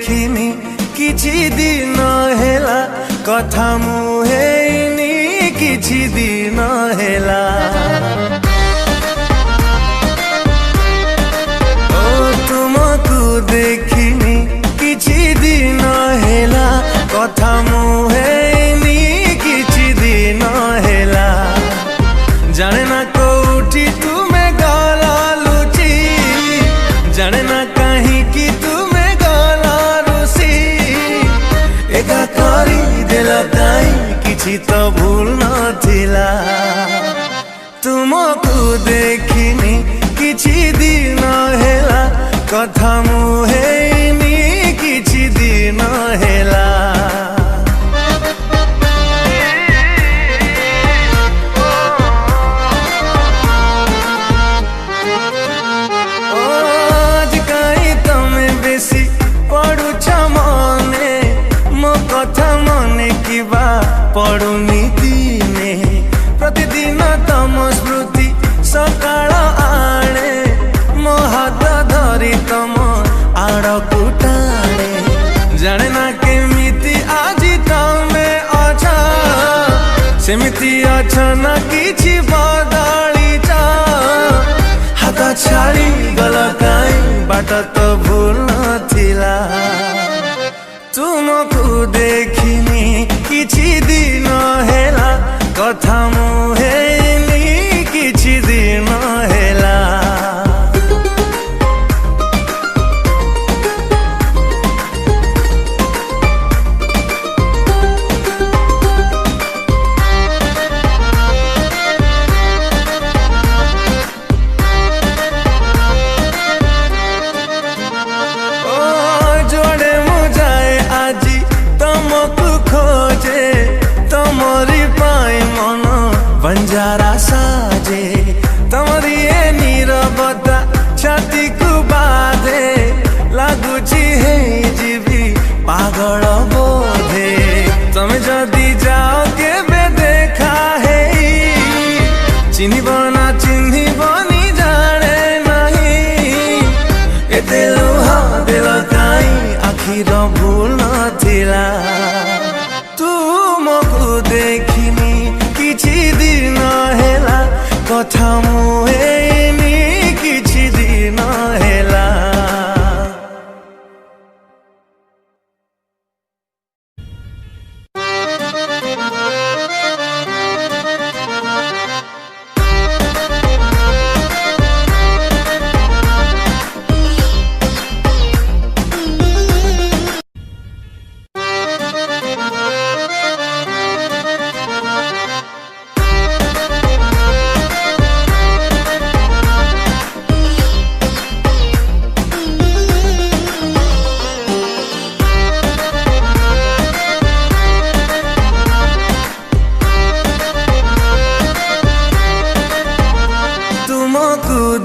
देखिनी किछि दिन हेला कथा मुहेनी किछि दिन हेला ओ तुमको देखिनी किछि दिन हेला कथा मुहेनी किछि दिन हेला जाने ना कोठी तुम्हें गला लुची जाने ना कहीं कि तुम्हें गला रुसी एका करी देल काई किछि तो भूल नथिला तुमको देखिनी किछि दिन हेला कथा मुहेनी किछि दिन हेला पढ़ुनी दिने प्रतिदिन तम स्मृति सकाळ आणे मो हाथ धरी तम आड़कू टाणे जाने ना केमिति आज तमे अछ सेमिति अछ ना किछि बदलिछ हाथ छाड़ी गल काई बाट तो भूल नथिला तुमको देखिनी किछि दिन हेला कथा मुहेनी किछि दिन हेला बंजारा साजे तमरी ए नीरवता छाती को बाधे लगुची है जीवी पागल बोधे तमे जदि जाओ के बे देखा है चिन्हिब ना चिन्हिब नी जाने नहीं एते लुह दिल काई आखिर भूल नथिला तुमको देखिनी किछि दिन हेला कथा मुहेनी किछि दिन हेला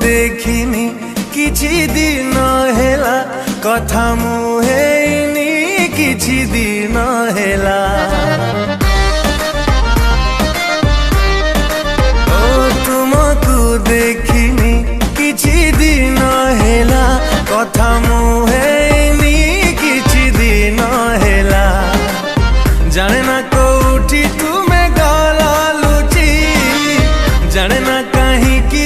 देखिनी किछि दिन हेला कथा मुहेनी किछि दिन हेला ओ तुमको देखिनी किछि दिन हेला कथा मुहेनी किछि दिन हेला जाने ना कोठी तुम्हें गला लुची जाने ना कहीं कि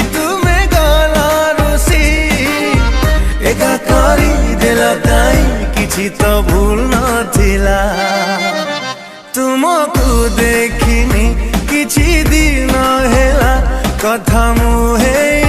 एका करी देल काई किछि तो भूल नथिला तुमको देखिनी किछि दिन हेला कथा मुहे